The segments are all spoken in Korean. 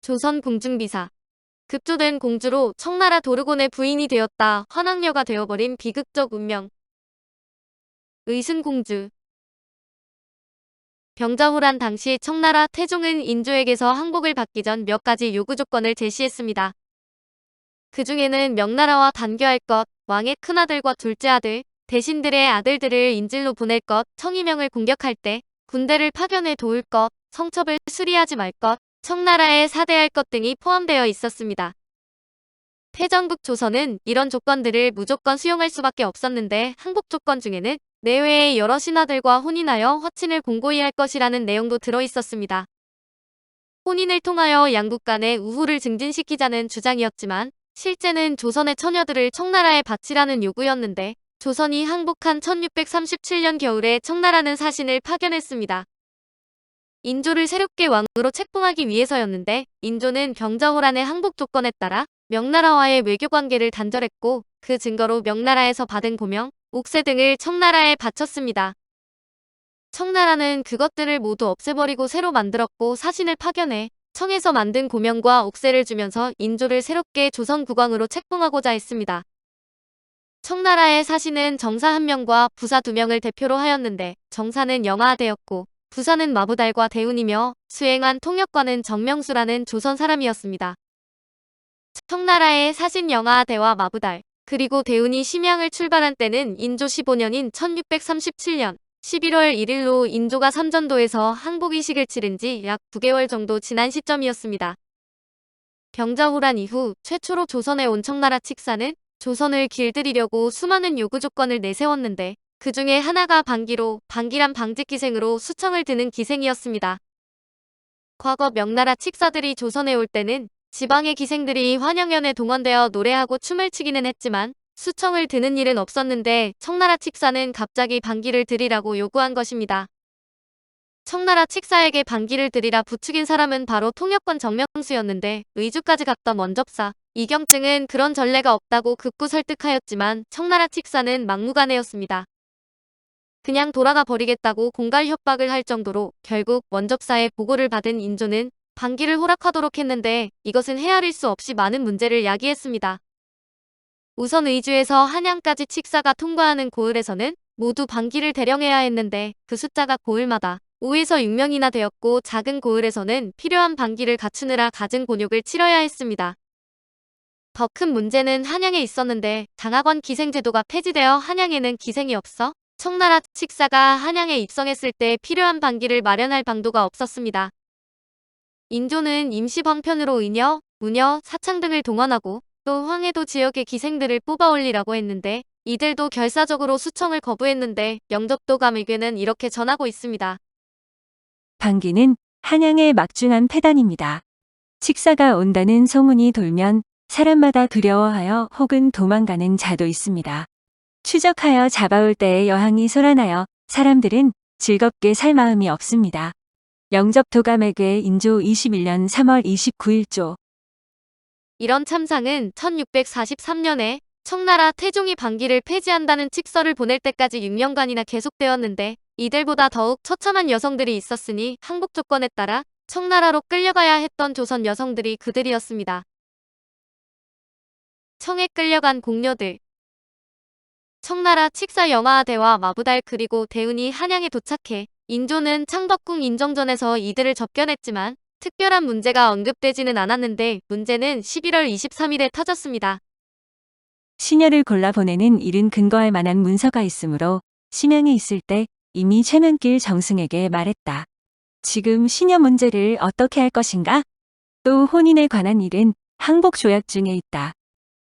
조선 궁중비사. 급조된 공주로 청나라 도르곤의 부인이 되었다 환왕녀가 되어버린 비극적 운명. 의순공주. 병자호란 당시 청나라 태종은 인조에게서 항복을 받기 전 몇 가지 요구 조건을 제시했습니다. 그 중에는 명나라와 단교할 것, 왕의 큰아들과 둘째 아들, 대신들의 아들들을 인질로 보낼 것, 청이명을 공격할 때 군대를 파견해 도울 것, 성첩을 수리하지 말 것, 청나라에 사대할 것 등이 포함되어 있었습니다. 패전국 조선은 이런 조건들을 무조건 수용할 수밖에 없었는데 항복 조건 중에는 내외의 여러 신하들과 혼인하여 화친을 공고히 할 것이라는 내용도 들어있었습니다. 혼인을 통하여 양국 간의 우호를 증진시키자는 주장이었지만 실제는 조선의 처녀들을 청나라에 바치라는 요구였는데 조선이 항복한 1637년 겨울에 청나라는 사신을 파견했습니다. 인조를 새롭게 왕으로 책봉하기 위해서였는데 인조는 병자호란의 항복 조건에 따라 명나라와의 외교관계를 단절했고 그 증거로 명나라에서 받은 고명, 옥새 등을 청나라에 바쳤습니다. 청나라는 그것들을 모두 없애버리고 새로 만들었고 사신을 파견해 청에서 만든 고명과 옥새를 주면서 인조를 새롭게 조선 국왕으로 책봉하고자 했습니다. 청나라의 사신은 정사 1명과 부사 2명을 대표로 하였는데 정사는 영하되었고 부사는 마부달과 대운이며 수행한 통역관은 정명수라는 조선 사람이었습니다. 청나라의 사신 영하대와 마부달 그리고 대운이 심양을 출발한 때는 인조 15년인 1637년 11월 1일로 인조가 삼전도에서 항복이식을 치른 지 약 9개월 정도 지난 시점이었습니다. 병자호란 이후 최초로 조선에 온 청나라 칙사는 조선을 길들이려고 수많은 요구 조건을 내세웠는데 그 중에 하나가 반기로 반기란 방직기생으로 수청을 드는 기생이었습니다. 과거 명나라 칙사들이 조선에 올 때는 지방의 기생들이 환영연에 동원되어 노래하고 춤을 추기는 했지만 수청을 드는 일은 없었는데 청나라 칙사는 갑자기 반기를 드리라고 요구한 것입니다. 청나라 칙사에게 반기를 드리라 부추긴 사람은 바로 통역관 정명수였는데 의주까지 갔던 원접사 이경증은 그런 전례가 없다고 극구 설득하였지만 청나라 칙사는 막무가내였습니다. 그냥 돌아가 버리겠다고 공갈 협박을 할 정도로 결국 원접사의 보고를 받은 인조는 반기를 허락하도록 했는데 이것은 헤아릴 수 없이 많은 문제를 야기했습니다. 우선 의주에서 한양까지 칙사가 통과하는 고을에서는 모두 반기를 대령해야 했는데 그 숫자가 고을마다 5에서 6명이나 되었고 작은 고을에서는 필요한 반기를 갖추느라 갖은 곤욕을 치러야 했습니다. 더 큰 문제는 한양에 있었는데 장학원 기생제도가 폐지되어 한양에는 기생이 없어 청나라 칙사가 한양에 입성했을 때 필요한 반기를 마련할 방도가 없었습니다. 인조는 임시 방편으로 의녀, 무녀, 사창 등을 동원하고 또 황해도 지역의 기생들을 뽑아 올리라고 했는데 이들도 결사적으로 수청을 거부했는데 영접도 감의궤는 이렇게 전하고 있습니다. 반기는 한양의 막중한 폐단입니다. 칙사가 온다는 소문이 돌면 사람마다 두려워하여 혹은 도망가는 자도 있습니다. 추적하여 잡아올 때에 여항이 소란하여 사람들은 즐겁게 살 마음이 없습니다. 영접 도감에게 인조 21년 3월 29일조. 이런 참상은 1643년에 청나라 태종이 반기를 폐지한다는 칙서를 보낼 때까지 6년간이나 계속되었는데 이들보다 더욱 처참한 여성들이 있었으니 항복 조건에 따라 청나라로 끌려가야 했던 조선 여성들이 그들이었습니다. 청에 끌려간 공녀들. 청나라 칙사 영하대와 마부달 그리고 대운이 한양에 도착해 인조는 창덕궁 인정전에서 이들을 접견했지만 특별한 문제가 언급되지는 않았는데 문제는 11월 23일에 터졌습니다. 시녀를 골라 보내는 일은 근거할 만한 문서가 있으므로 심양에 있을 때 이미 최면길 정승에게 말했다. 지금 시녀 문제를 어떻게 할 것인가? 또 혼인에 관한 일은 항복 조약 중에 있다.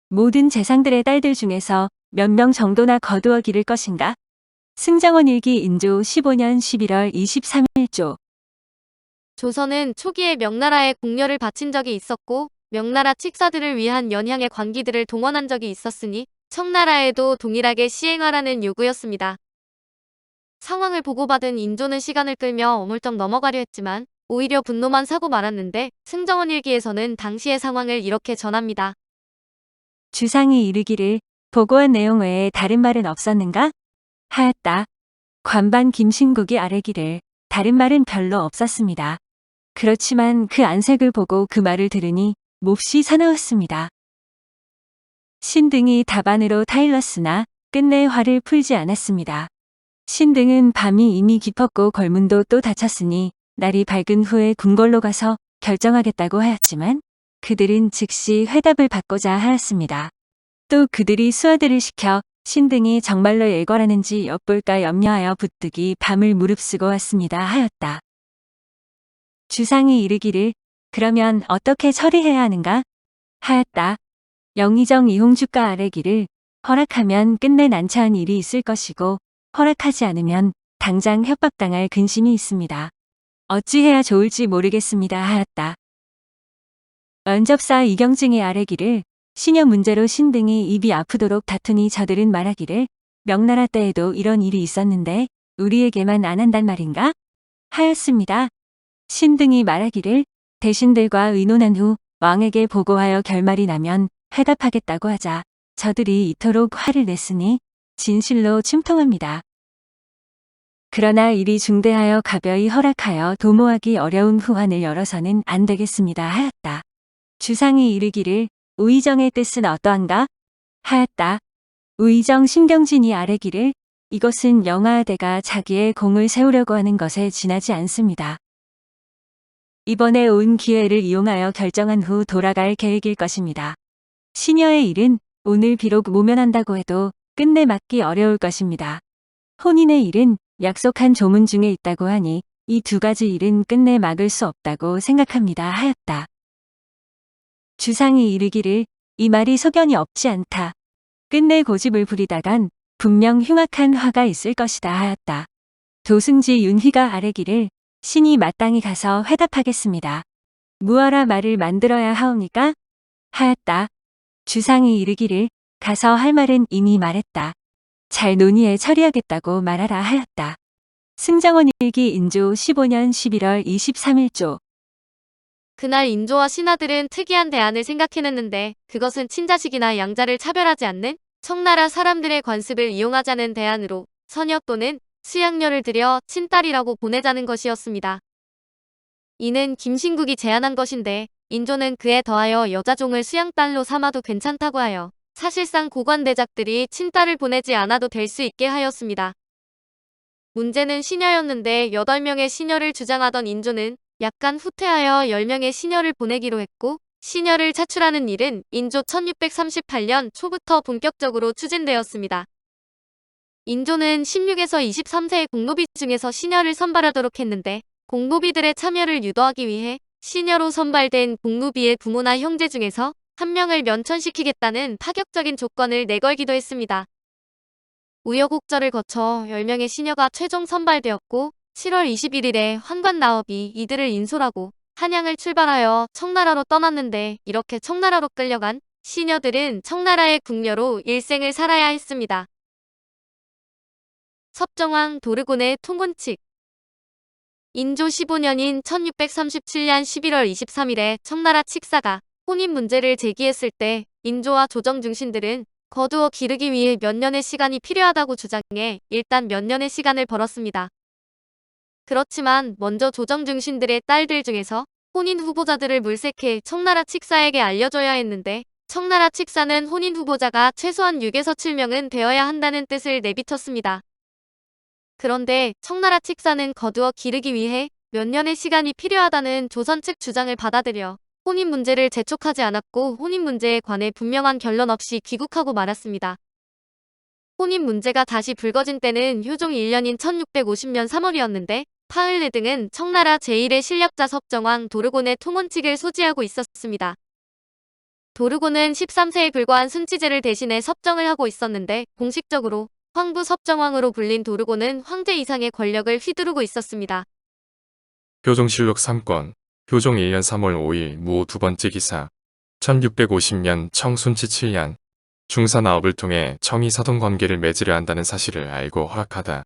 모든 재상들의 딸들 중에서 몇 명 정도나 거두어 기를 것인가? 승정원 일기 인조 15년 11월 23일조. 조선은 초기에 명나라에 공녀를 바친 적이 있었고 명나라 칙사들을 위한 연향의 관기들을 동원한 적이 있었으니 청나라에도 동일하게 시행하라는 요구였습니다. 상황을 보고받은 인조는 시간을 끌며 어물쩍 넘어가려 했지만 오히려 분노만 사고 말았는데 승정원 일기에서는 당시의 상황을 이렇게 전합니다. 주상이 이르기를 보고한 내용 외에 다른 말은 없었는가? 하였다. 관반 김신국이 아뢰기를 다른 말은 별로 없었습니다. 그렇지만 그 안색을 보고 그 말을 들으니 몹시 사나웠습니다. 신등이 답안으로 타일렀으나 끝내 화를 풀지 않았습니다. 신등은 밤이 이미 깊었고 걸문도 또 닫혔으니 날이 밝은 후에 궁궐로 가서 결정하겠다고 하였지만 그들은 즉시 회답을 받고자 하였습니다. 또 그들이 수하들을 시켜 신등이 정말로 일궐하는지 엿볼까 염려하여 부득이 밤을 무릅쓰고 왔습니다 하였다. 주상이 이르기를 그러면 어떻게 처리해야 하는가 하였다. 영의정 이홍주가 아뢰기를 허락하면 끝내 난처한 일이 있을 것이고 허락하지 않으면 당장 협박당할 근심이 있습니다. 어찌해야 좋을지 모르겠습니다 하였다. 면접사 이경증의 아뢰기를 시녀 문제로 신등이 입이 아프도록 다투니 저들은 말하기를 명나라 때에도 이런 일이 있었는데 우리에게만 안 한단 말인가? 하였습니다. 신등이 말하기를 대신들과 의논한 후 왕에게 보고하여 결말이 나면 회답하겠다고 하자 저들이 이토록 화를 냈으니 진실로 침통합니다. 그러나 일이 중대하여 가벼이 허락하여 도모하기 어려운 후환을 열어서는 안 되겠습니다 하였다. 주상이 이르기를 우의정의 뜻은 어떠한가? 하였다. 우의정 신경진이 아뢰기를 이것은 영하대가 자기의 공을 세우려고 하는 것에 지나지 않습니다. 이번에 온 기회를 이용하여 결정한 후 돌아갈 계획일 것입니다. 시녀의 일은 오늘 비록 모면한다고 해도 끝내 막기 어려울 것입니다. 혼인의 일은 약속한 조문 중에 있다고 하니 이 두 가지 일은 끝내 막을 수 없다고 생각합니다 하였다. 주상이 이르기를 이 말이 소견이 없지 않다. 끝내 고집을 부리다간 분명 흉악한 화가 있을 것이다 하였다. 도승지 윤희가 아뢰기를 신이 마땅히 가서 회답하겠습니다. 무어라 말을 만들어야 하옵니까? 하였다. 주상이 이르기를 가서 할 말은 이미 말했다. 잘 논의해 처리하겠다고 말하라 하였다. 승정원 일기 인조 15년 11월 23일조. 그날 인조와 신하들은 특이한 대안을 생각해냈는데 그것은 친자식이나 양자를 차별하지 않는 청나라 사람들의 관습을 이용하자는 대안으로 서녀 또는 수양녀를 들여 친딸이라고 보내자는 것이었습니다. 이는 김신국이 제안한 것인데 인조는 그에 더하여 여자종을 수양딸로 삼아도 괜찮다고 하여 사실상 고관대작들이 친딸을 보내지 않아도 될 수 있게 하였습니다. 문제는 시녀였는데 8명의 시녀를 주장하던 인조는 약간 후퇴하여 10명의 시녀를 보내기로 했고 시녀를 차출하는 일은 인조 1638년 초부터 본격적으로 추진되었습니다. 인조는 16에서 23세의 공노비 중에서 시녀를 선발하도록 했는데 공노비들의 참여를 유도하기 위해 시녀로 선발된 공노비의 부모나 형제 중에서 한 명을 면천시키겠다는 파격적인 조건을 내걸기도 했습니다. 우여곡절을 거쳐 10명의 시녀가 최종 선발되었고 7월 21일에 환관 나업이 이들을 인솔하고 한양을 출발하여 청나라로 떠났는데 이렇게 청나라로 끌려간 시녀들은 청나라의 궁녀로 일생을 살아야 했습니다. 섭정왕 도르곤의 통혼칙. 인조 15년인 1637년 11월 23일에 청나라 칙사가 혼인 문제를 제기했을 때 인조와 조정 중신들은 거두어 기르기 위해 몇 년의 시간이 필요하다고 주장해 일단 몇 년의 시간을 벌었습니다. 그렇지만 먼저 조정 중신들의 딸들 중에서 혼인 후보자들을 물색해 청나라 칙사에게 알려줘야 했는데 청나라 칙사는 혼인 후보자가 최소한 6에서 7명은 되어야 한다는 뜻을 내비쳤습니다. 그런데 청나라 칙사는 거두어 기르기 위해 몇 년의 시간이 필요하다는 조선 측 주장을 받아들여 혼인 문제를 재촉하지 않았고 혼인 문제에 관해 분명한 결론 없이 귀국하고 말았습니다. 혼인 문제가 다시 불거진 때는 효종 1년인 1650년 3월이었는데 파을르 등은 청나라 제1의 실력자 섭정왕 도르곤의 통혼칙을 소지하고 있었습니다. 도르곤은 13세에 불과한 순치제를 대신해 섭정을 하고 있었는데 공식적으로 황부 섭정왕으로 불린 도르곤은 황제 이상의 권력을 휘두르고 있었습니다. 효종실록 3권 효종 1년 3월 5일 무 두 번째 기사 1650년 청순치 7년 중사나업을 통해 청이 사돈관계를 맺으려 한다는 사실을 알고 허락하다.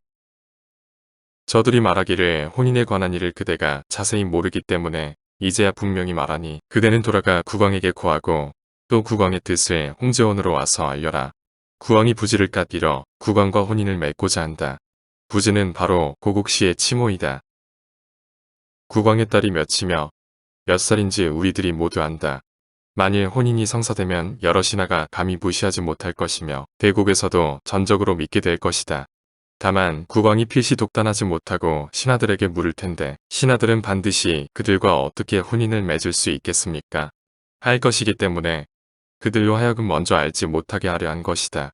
저들이 말하기를 혼인에 관한 일을 그대가 자세히 모르기 때문에 이제야 분명히 말하니 그대는 돌아가 국왕에게 고하고 또 국왕의 뜻을 홍제원으로 와서 알려라. 국왕이 부지를 까띠러 국왕과 혼인을 맺고자 한다. 부지는 바로 고국시의 치모이다. 국왕의 딸이 몇이며 몇 살인지 우리들이 모두 안다. 만일 혼인이 성사되면 여러 신하가 감히 무시하지 못할 것이며 대국에서도 전적으로 믿게 될 것이다. 다만 국왕이 필시 독단하지 못하고 신하들에게 물을 텐데 신하들은 반드시 그들과 어떻게 혼인을 맺을 수 있겠습니까? 할 것이기 때문에 그들로 하여금 먼저 알지 못하게 하려 한 것이다.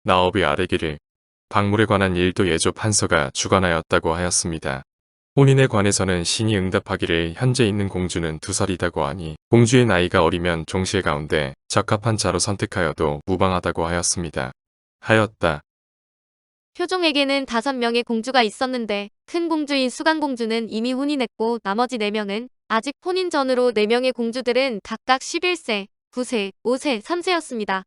나업이 아뢰기를 박물에 관한 일도 예조 판서가 주관하였다고 하였습니다. 혼인에 관해서는 신이 응답하기를 현재 있는 공주는 2살이다고 하니 공주의 나이가 어리면 종실 가운데 적합한 자로 선택하여도 무방하다고 하였습니다. 하였다. 효종에게는 5명의 공주가 있었는데 큰 공주인 수강공주는 이미 혼인했고 나머지 4명은 아직 혼인 전으로 4명의 공주들은 각각 11세, 9세, 5세, 3세였습니다.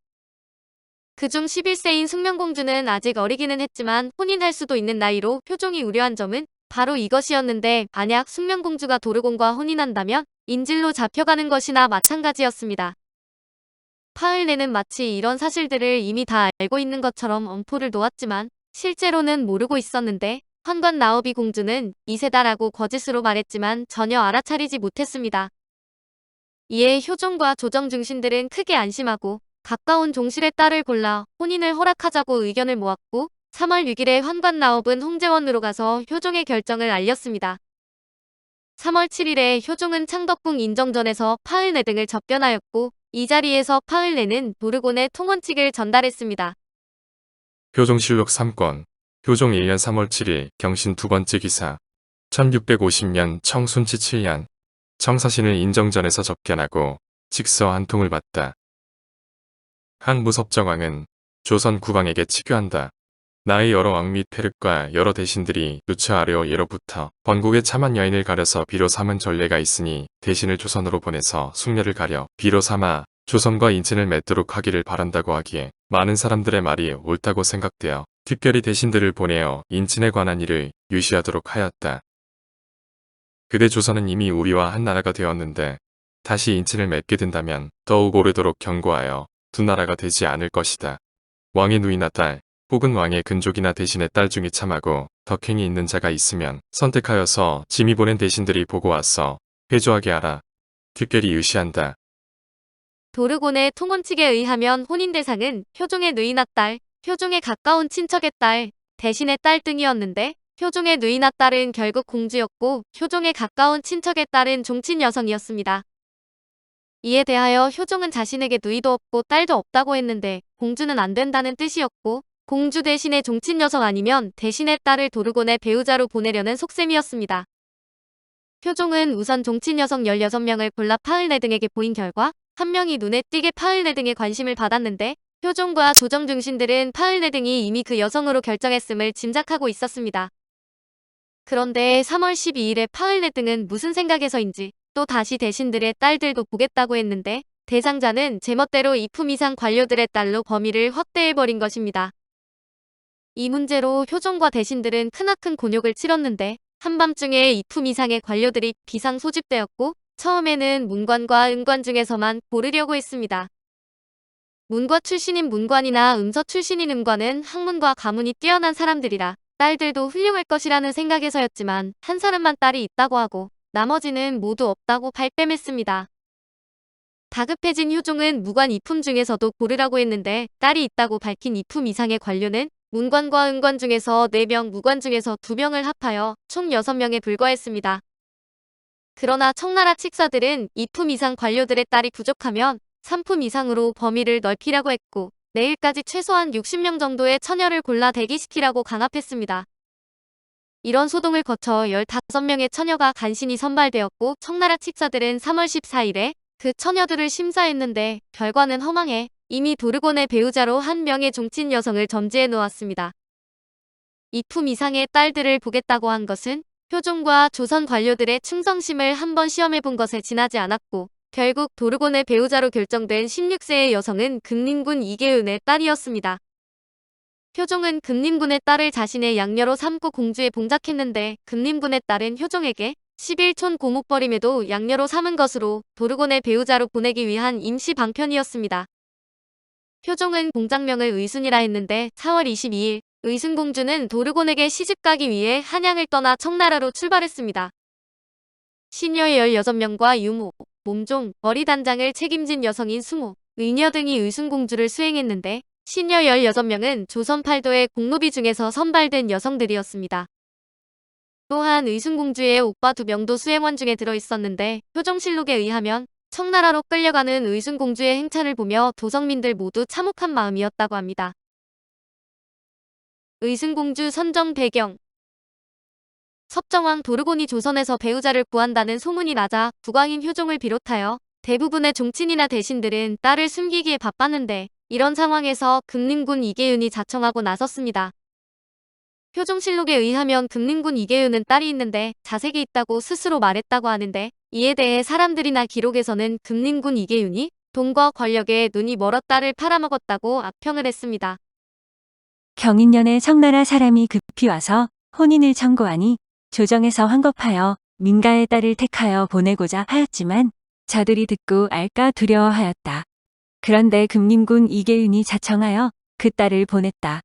그중 11세인 숙명공주는 아직 어리기는 했지만 혼인할 수도 있는 나이로 효종이 우려한 점은 바로 이것이었는데 만약 숙명공주가 도르곤과 혼인한다면 인질로 잡혀가는 것이나 마찬가지였습니다. 파을레는 마치 이런 사실들을 이미 다 알고 있는 것처럼 엄포를 놓았지만 실제로는 모르고 있었는데 환관 나오비 공주는 2세다라고 거짓으로 말했지만 전혀 알아차리지 못했습니다. 이에 효종과 조정 중신들은 크게 안심하고 가까운 종실의 딸을 골라 혼인을 허락하자고 의견을 모았고 3월 6일에 환관 나옵은 홍제원으로 가서 효종의 결정을 알렸습니다. 3월 7일에 효종은 창덕궁 인정전에서 파을레 등을 접견하였고 이 자리에서 파을레는 도르곤의 통원칙을 전달했습니다. 효종실록 3권 효종 1년 3월 7일 경신 2번째 기사 1650년 청순치 7년 청사신을 인정전에서 접견하고 직서 한 통을 받다. 항무섭정왕은 조선 국왕에게 치교한다. 나의 여러 왕 및 패륵과 여러 대신들이 누처 아래어 예로부터 번국의 참한 여인을 가려서 비로 삼은 전례가 있으니 대신을 조선으로 보내서 숙녀를 가려 비로 삼아 조선과 인친을 맺도록 하기를 바란다고 하기에 많은 사람들의 말이 옳다고 생각되어 특별히 대신들을 보내어 인친에 관한 일을 유시하도록 하였다. 그대 조선은 이미 우리와 한 나라가 되었는데 다시 인친을 맺게 된다면 더욱 오래도록 경고하여 두 나라가 되지 않을 것이다. 왕의 누이나 딸 혹은 왕의 근족이나 대신의 딸 중에 참하고 덕행이 있는 자가 있으면 선택하여서 짐이 보낸 대신들이 보고 와서 회조하게 하라. 특별히 유시한다. 도르곤의 통원칙에 의하면 혼인 대상은 효종의 누이나 딸, 효종의 가까운 친척의 딸, 대신의 딸 등이었는데 효종의 누이나 딸은 결국 공주였고 효종의 가까운 친척의 딸은 종친 여성이었습니다. 이에 대하여 효종은 자신에게 누이도 없고 딸도 없다고 했는데 공주는 안 된다는 뜻이었고 공주 대신의 종친 여성 아니면 대신의 딸을 도르곤의 배우자로 보내려는 속셈이었습니다. 효종은 우선 종친 여성 16명을 골라 파을레 등에게 보인 결과 한 명이 눈에 띄게 파을레 등의 관심을 받았는데 효종과 조정 중신들은 파을레 등이 이미 그 여성으로 결정했음을 짐작하고 있었습니다. 그런데 3월 12일에 파을레 등은 무슨 생각에서인지 또 다시 대신들의 딸들도 보겠다고 했는데 대상자는 제멋대로 이품 이상 관료들의 딸로 범위를 확대해버린 것입니다. 이 문제로 효종과 대신들은 크나큰 곤욕을 치렀는데 한밤중에 이품 이상의 관료들이 비상 소집되었고 처음에는 문관과 음관 중에서만 고르려고 했습니다. 문과 출신인 문관이나 음서 출신인 음관은 학문과 가문이 뛰어난 사람들이라 딸들도 훌륭할 것이라는 생각에서였지만 한 사람만 딸이 있다고 하고 나머지는 모두 없다고 발뺌했습니다. 다급해진 효종은 무관 이품 중에서도 고르라고 했는데 딸이 있다고 밝힌 이품 이상의 관료는 문관과 음관 중에서 4명, 무관 중에서 2명을 합하여 총 6명에 불과했습니다. 그러나 청나라 칙사들은 2품 이상 관료들의 딸이 부족하면 3품 이상으로 범위를 넓히라고 했고 내일까지 최소한 60명 정도의 처녀를 골라 대기시키라고 강압했습니다. 이런 소동을 거쳐 15명의 처녀가 간신히 선발되었고 청나라 칙사들은 3월 14일에 그 처녀들을 심사했는데 결과는 허망해 이미 도르곤의 배우자로 한 명의 종친 여성을 점지해 놓았습니다. 2품 이상의 딸들을 보겠다고 한 것은 효종과 조선 관료들의 충성심을 한번 시험해 본 것에 지나지 않았고 결국 도르곤의 배우자로 결정된 16세의 여성은 금림군 이계은의 딸이었습니다. 효종은 금림군의 딸을 자신의 양녀로 삼고 공주에 봉작했는데 금림군의 딸은 효종에게 11촌 고목버림에도 양녀로 삼은 것으로 도르곤의 배우자로 보내기 위한 임시 방편이었습니다. 효종은 공작명을 의순이라 했는데 4월 22일 의순공주는 도르곤에게 시집가기 위해 한양을 떠나 청나라로 출발했습니다. 시녀 16명과 유모, 몸종, 머리단장을 책임진 여성인 수모, 의녀 등이 의순공주를 수행했는데 시녀 16명은 조선 팔도의 공노비 중에서 선발된 여성들이었습니다. 또한 의순공주의 오빠 2명도 수행원 중에 들어있었는데 효종실록에 의하면 청나라로 끌려가는 의순공주의 행차를 보며 도성민들 모두 참혹한 마음이었다고 합니다. 의순공주 선정 배경. 섭정왕 도르곤이 조선에서 배우자를 구한다는 소문이 나자 국왕인 효종을 비롯하여 대부분의 종친이나 대신들은 딸을 숨기기에 바빴는데 이런 상황에서 금림군 이계윤이 자청하고 나섰습니다. 효종실록에 의하면 금림군 이계윤은 딸이 있는데 자색이 있다고 스스로 말했다고 하는데 이에 대해 사람들이나 기록에서는 금림군 이계윤이 돈과 권력에 눈이 멀어 딸을 팔아먹었다고 악평을 했습니다. 경인년에 청나라 사람이 급히 와서 혼인을 청구하니 조정에서 환겁하여 민가의 딸을 택하여 보내고자 하였지만 자들이 듣고 알까 두려워하였다. 그런데 금림군 이계윤이 자청하여 그 딸을 보냈다.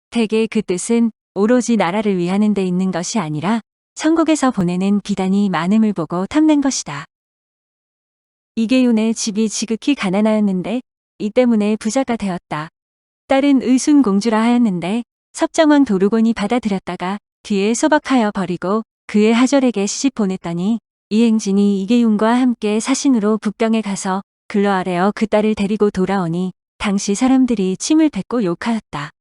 대개 그 뜻은 오로지 나라를 위하는 데 있는 것이 아니라 천국에서 보내는 비단이 많음을 보고 탐낸 것이다. 이계윤의 집이 지극히 가난하였는데 이 때문에 부자가 되었다. 딸은 의순공주라 하였는데 섭정왕 도르곤이 받아들였다가 뒤에 소박하여 버리고 그의 하졸에게 시집 보냈더니 이 행진이 이계윤과 함께 사신으로 북경에 가서 글러 아래어 그 딸을 데리고 돌아오니 당시 사람들이 침을 뱉고 욕하였다.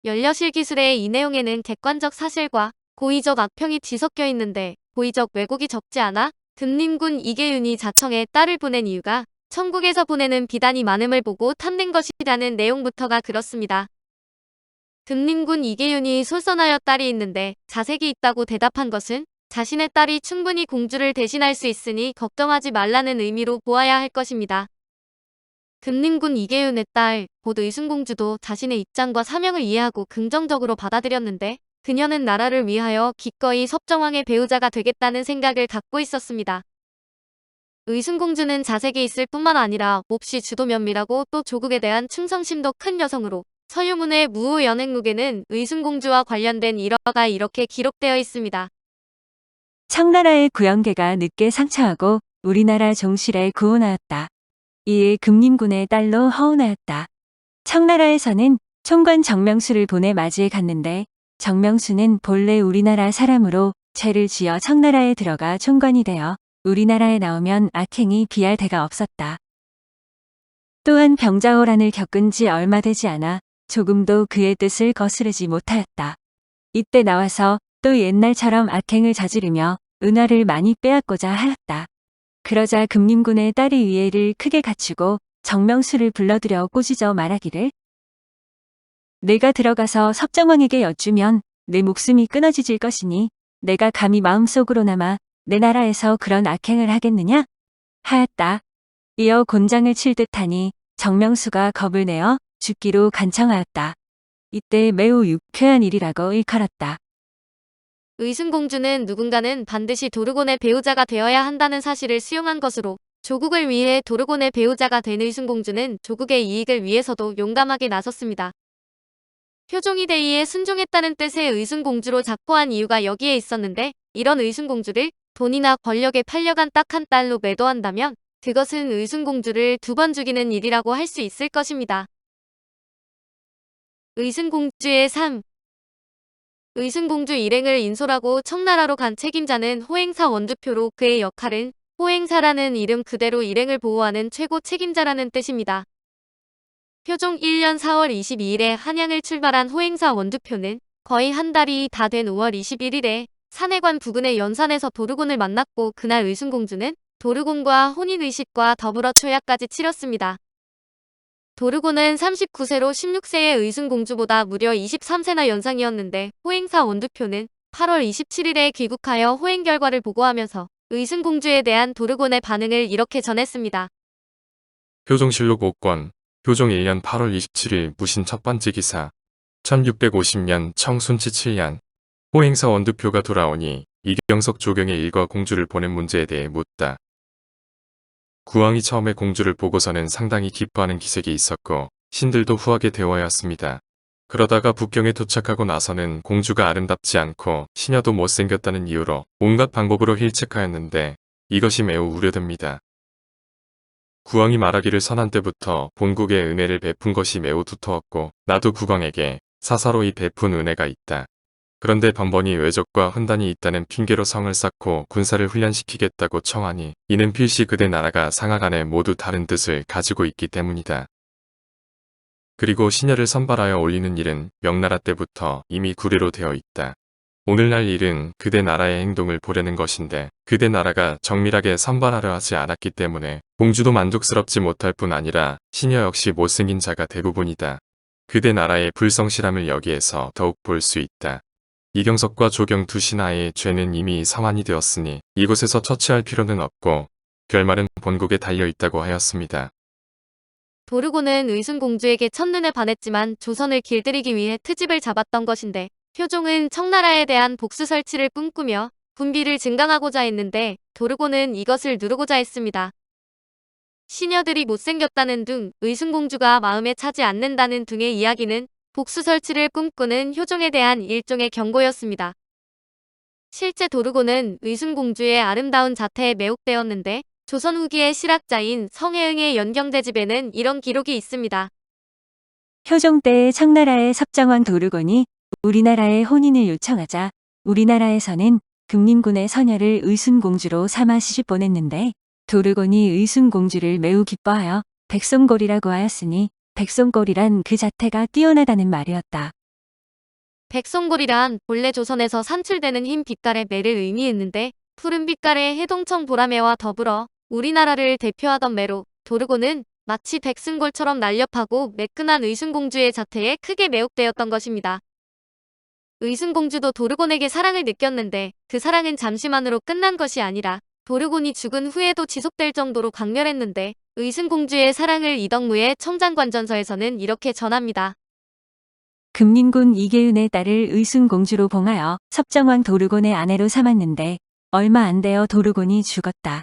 연려실 기술의 이 내용에는 객관적 사실과 고의적 악평이 뒤섞여 있는데 고의적 왜곡이 적지 않아 금림군 이계윤이 자청에 딸을 보낸 이유가 천국에서 보내는 비단이 많음을 보고 탐낸 것이라는 내용부터가 그렇습니다. 금림군 이계윤이 솔선하여 딸이 있는데 자색이 있다고 대답한 것은 자신의 딸이 충분히 공주를 대신할 수 있으니 걱정하지 말라는 의미로 보아야 할 것입니다. 금림군 이계윤의 딸, 곧 의순공주도 자신의 입장과 사명을 이해하고 긍정적으로 받아들였는데 그녀는 나라를 위하여 기꺼이 섭정왕의 배우자가 되겠다는 생각을 갖고 있었습니다. 의순공주는 자색이 있을 뿐만 아니라 몹시 주도면밀하고 또 조국에 대한 충성심도 큰 여성으로 서유문의 무후연행록에는 의순공주와 관련된 일화가 이렇게 기록되어 있습니다. 청나라의 구영계가 늦게 상처하고 우리나라 종실에 구원하였다. 이에 금림군의 딸로 허운하였다. 청나라에서는 총관 정명수를 보내 맞이해 갔는데 정명수는 본래 우리나라 사람으로 죄를 지어 청나라에 들어가 총관이 되어 우리나라에 나오면 악행이 비할 데가 없었다. 또한 병자호란을 겪은 지 얼마 되지 않아 조금도 그의 뜻을 거스르지 못하였다. 이때 나와서 또 옛날처럼 악행을 저지르며 은화를 많이 빼앗고자 하였다. 그러자 금림군의 딸이 위해를 크게 갖추고 정명수를 불러들여 꾸짖어 말하기를 내가 들어가서 섭정왕에게 여쭈면 내 목숨이 끊어지질 것이니 내가 감히 마음속으로나마 내 나라에서 그런 악행을 하겠느냐? 하였다. 이어 곤장을 칠 듯하니 정명수가 겁을 내어 죽기로 간청하였다. 이때 매우 유쾌한 일이라고 일컬었다. 의순공주는 누군가는 반드시 도르곤의 배우자가 되어야 한다는 사실을 수용한 것으로 조국을 위해 도르곤의 배우자가 된 의순공주는 조국의 이익을 위해서도 용감하게 나섰습니다. 효종이 대의에 순종했다는 뜻의 의순공주로 작포한 이유가 여기에 있었는데 이런 의순공주를 돈이나 권력에 팔려간 딱 한 딸로 매도한다면 그것은 의순공주를 2번 죽이는 일이라고 할 수 있을 것입니다. 의순공주의 삶. 의순공주 일행을 인솔하고 청나라로 간 책임자는 호행사 원두표로 그의 역할은 호행사라는 이름 그대로 일행을 보호하는 최고 책임자라는 뜻입니다. 효종 1년 4월 22일에 한양을 출발한 호행사 원두표는 거의 한 달이 다 된 5월 21일에 산해관 부근의 연산에서 도르곤을 만났고 그날 의순공주는 도르곤과 혼인의식과 더불어 초약까지 치렀습니다. 도르곤은 39세로 16세의 의순공주보다 무려 23세나 연상이었는데 호행사 원두표는 8월 27일에 귀국하여 호행 결과를 보고하면서 의순공주에 대한 도르곤의 반응을 이렇게 전했습니다. 효종실록 5권, 효종 1년 8월 27일 무신 첫 번째 기사, 1650년 청순치 7년, 호행사 원두표가 돌아오니 이경석 조경의 일과 공주를 보낸 문제에 대해 묻다. 구왕이 처음에 공주를 보고서는 상당히 기뻐하는 기색이 있었고 신들도 후하게 대화하였습니다. 그러다가 북경에 도착하고 나서는 공주가 아름답지 않고 시녀도 못생겼다는 이유로 온갖 방법으로 힐책하였는데 이것이 매우 우려됩니다. 국왕이 말하기를 선한 때부터 본국에 은혜를 베푼 것이 매우 두터웠고 나도 국왕에게 사사로이 베푼 은혜가 있다. 그런데 번번이 외적과 혼단이 있다는 핑계로 성을 쌓고 군사를 훈련시키겠다고 청하니 이는 필시 그대 나라가 상하간에 모두 다른 뜻을 가지고 있기 때문이다. 그리고 시녀를 선발하여 올리는 일은 명나라 때부터 이미 구례로 되어 있다. 오늘날 일은 그대 나라의 행동을 보려는 것인데 그대 나라가 정밀하게 선발하려 하지 않았기 때문에 공주도 만족스럽지 못할 뿐 아니라 시녀 역시 못생긴 자가 대부분이다. 그대 나라의 불성실함을 여기에서 더욱 볼 수 있다. 이경석과 조경 두 신하의 죄는 이미 성안이 되었으니 이곳에서 처치할 필요는 없고 결말은 본국에 달려있다고 하였습니다. 도르고는 의순공주에게 첫눈에 반했지만 조선을 길들이기 위해 트집을 잡았던 것인데 효종은 청나라에 대한 복수 설치를 꿈꾸며 군비를 증강하고자 했는데 도르고는 이것을 누르고자 했습니다. 시녀들이 못생겼다는 둥, 의순공주가 마음에 차지 않는다는 등의 이야기는 복수 설치를 꿈꾸는 효종에 대한 일종의 경고였습니다. 실제 도르고는 의순공주의 아름다운 자태에 매혹되었는데 조선 후기의 실학자인 성혜응의 연경대집에는 이런 기록이 있습니다. 효종 때의 청나라의 섭정왕 도르곤이 우리나라에 혼인을 요청하자 우리나라에서는 금림군의 서녀를 의순공주로 삼아 시집 보냈는데 도르곤이 의순공주를 매우 기뻐하여 백송골이라고 하였으니 백송골이란 그 자태가 뛰어나다는 말이었다. 백송골이란 본래 조선에서 산출되는 흰 빛깔의 매를 의미했는데 푸른 빛깔의 해동청 보라매와 더불어 우리나라를 대표하던 매로 도르고는 마치 백승골처럼 날렵하고 매끈한 의순공주의 자태에 크게 매혹되었던 것입니다. 의순공주도 도르곤에게 사랑을 느꼈는데 그 사랑은 잠시만으로 끝난 것이 아니라 도르곤이 죽은 후에도 지속될 정도로 강렬했는데 의순공주의 사랑을 이덕무의 청장관전서에서는 이렇게 전합니다. 금림군 이계윤의 딸을 의순공주로 봉하여 섭정왕 도르곤의 아내로 삼았는데 얼마 안 되어 도르곤이 죽었다.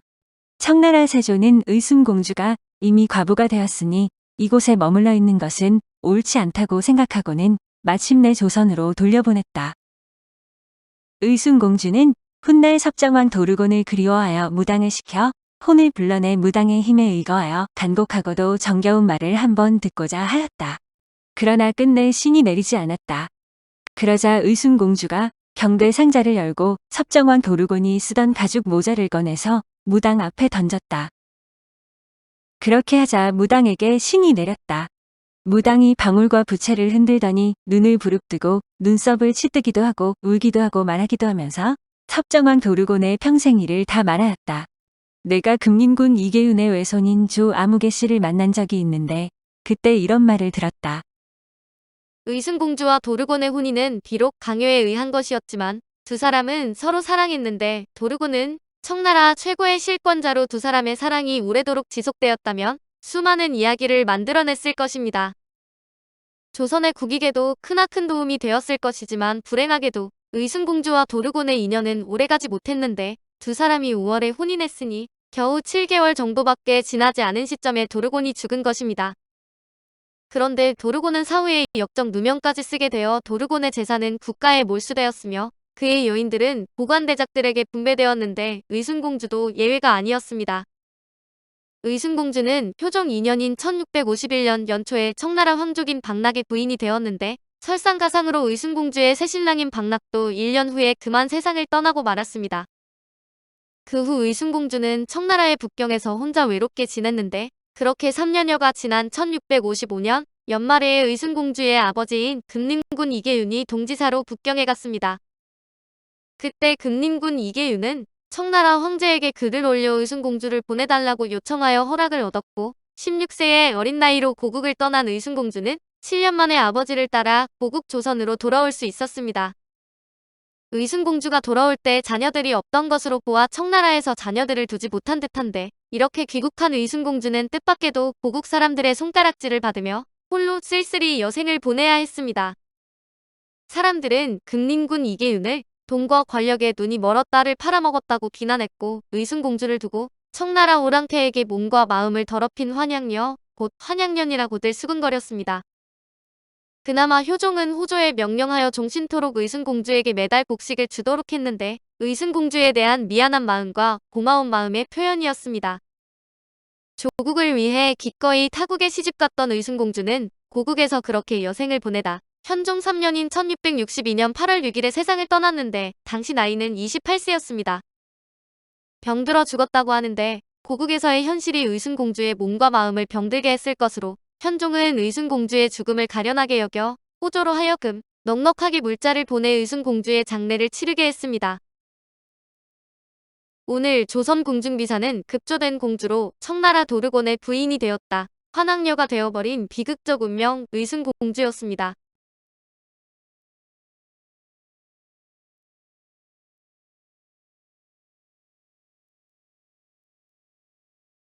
청나라 세조는 의순공주가 이미 과부가 되었으니 이곳에 머물러 있는 것은 옳지 않다고 생각하고는 마침내 조선으로 돌려보냈다. 의순공주는 훗날 섭정왕 도르곤을 그리워하여 무당을 시켜 혼을 불러내 무당의 힘에 의거하여 간곡하고도 정겨운 말을 한번 듣고자 하였다. 그러나 끝내 신이 내리지 않았다. 그러자 의순공주가 경배 상자를 열고 섭정왕 도르곤이 쓰던 가죽 모자를 꺼내서 무당 앞에 던졌다. 그렇게 하자 무당에게 신이 내렸다. 무당이 방울과 부채를 흔들더니 눈을 부릅뜨고 눈썹을 치뜨기도 하고 울기도 하고 말하기도 하면서 섭정왕 도르곤의 평생 일을 다 말하였다. 내가 금림군 이계윤의 외손인 조 아무개 씨를 만난 적이 있는데 그때 이런 말을 들었다. 의순공주와 도르곤의 혼인은 비록 강요에 의한 것이었지만 두 사람은 서로 사랑했는데 도르곤은 청나라 최고의 실권자로 두 사람의 사랑이 오래도록 지속되었다면 수많은 이야기를 만들어냈을 것입니다. 조선의 국익에도 크나큰 도움이 되었을 것이지만 불행하게도 의순공주와 도르곤의 인연은 오래가지 못했는데 두 사람이 5월에 혼인했으니 겨우 7개월 정도밖에 지나지 않은 시점에 도르곤이 죽은 것입니다. 그런데 도르곤은 사후에 역적 누명까지 쓰게 되어 도르곤의 재산은 국가에 몰수되었으며 그의 여인들은 보관대작들에게 분배되었는데 의순공주도 예외가 아니었습니다. 의순공주는 효종 2년인 1651년 연초에 청나라 황족인 박낙의 부인이 되었는데 설상가상으로 의순공주의 새신랑인 박낙도 1년 후에 그만 세상을 떠나고 말았습니다. 그 후 의순공주는 청나라의 북경에서 혼자 외롭게 지냈는데 그렇게 3년여가 지난 1655년 연말에 의순공주의 아버지인 금림군 이계윤이 동지사로 북경에 갔습니다. 그때 금림군 이계윤은 청나라 황제에게 글을 올려 의순공주를 보내달라고 요청하여 허락을 얻었고 16세의 어린 나이로 고국을 떠난 의순공주는 7년 만에 아버지를 따라 고국 조선으로 돌아올 수 있었습니다. 의순공주가 돌아올 때 자녀들이 없던 것으로 보아 청나라에서 자녀들을 두지 못한 듯한데 이렇게 귀국한 의순공주는 뜻밖에도 고국 사람들의 손가락질을 받으며 홀로 쓸쓸히 여생을 보내야 했습니다. 사람들은 금림군 이계윤을 돈과 권력에 눈이 멀어 딸을 팔아먹었다고 비난했고 의순공주를 두고 청나라 오랑캐에게 몸과 마음을 더럽힌 환양녀, 곧 환양년이라고들 수군거렸습니다. 그나마 효종은 호조에 명령하여 종신토록 의순공주에게 매달 곡식을 주도록 했는데 의순공주에 대한 미안한 마음과 고마운 마음의 표현이었습니다. 조국을 위해 기꺼이 타국에 시집갔던 의순공주는 고국에서 그렇게 여생을 보내다 현종 3년인 1662년 8월 6일에 세상을 떠났는데 당시 나이는 28세였습니다. 병들어 죽었다고 하는데 고국에서의 현실이 의순공주의 몸과 마음을 병들게 했을 것으로 현종은 의순공주의 죽음을 가련하게 여겨 호조로 하여금 넉넉하게 물자를 보내 의순공주의 장례를 치르게 했습니다. 오늘 조선 궁중비사는 급조된 공주로 청나라 도르곤의 부인이 되었다. 환왕녀가 되어버린 비극적 운명 의순공주였습니다.